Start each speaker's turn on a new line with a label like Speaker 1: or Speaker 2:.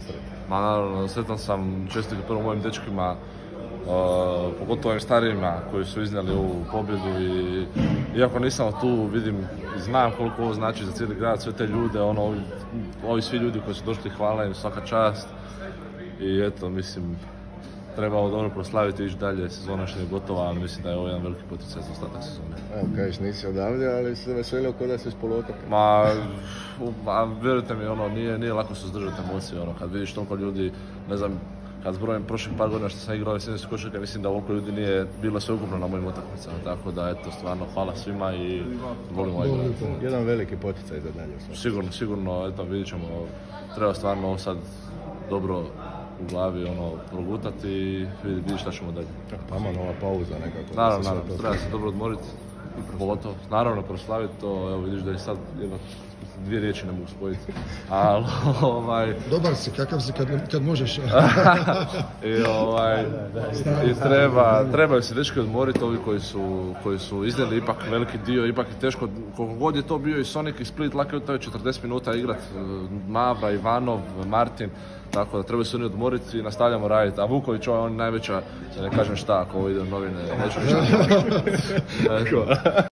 Speaker 1: sretan?
Speaker 2: Ma naravno, sretan sam često i prvo mojim dečkima, pogotovo ovim starijima koji su iznijeli ovu pobjedu i iako nisam tu vidim i znam koliko ovo znači za cijeli grad, sve te ljude, ovi svi ljudi koji su došli, hvala im, svaka čast i eto, mislim, treba ovo dobro proslaviti i ići dalje, sezona što je gotova, ali mislim da je ovo jedan veliki poticaj za ostatak sezone.
Speaker 1: Evo, kažeš nisi odavde, ali se veselio kod da si s poluotoka.
Speaker 2: Ma, vjerujte mi, nije lako se zdržati emocije, kad vidiš toliko ljudi, ne znam, kad zbrojim prošlih par godina što sam igrao seniorske košarke, mislim da ovoliko ljudi nije bilo sveukupno na mojim utakmicama, tako da eto, stvarno hvala svima i volimo ovaj grad.
Speaker 1: Jedan veliki poticaj za dalje.
Speaker 2: Sigurno, eto, vidit ćemo, treba stvarno ovo sad dobro u glavi progutati i vidjeti šta ćemo dalje.
Speaker 1: Tamo nova pauza nekako.
Speaker 2: Naravno, treba se dobro odmoriti, pogotovo, naravno proslaviti to, evo vidiš da je sad jedno, dvije riječi ne mogu spojiti, ali
Speaker 3: Dobar si, kakav si kad možeš.
Speaker 2: I trebaju se dečki odmoriti, ovi koji su iznijeli ipak veliki dio, ipak je teško, koliko god je to bio i Sonic i Split, lako je to 40 minuta igrati, Mavra, Ivanov, Martin, tako da trebaju se oni odmoriti i nastavljamo raditi, a Vuković on najveća, da ne kažem šta, ako ovo ide u novine, neću ništa.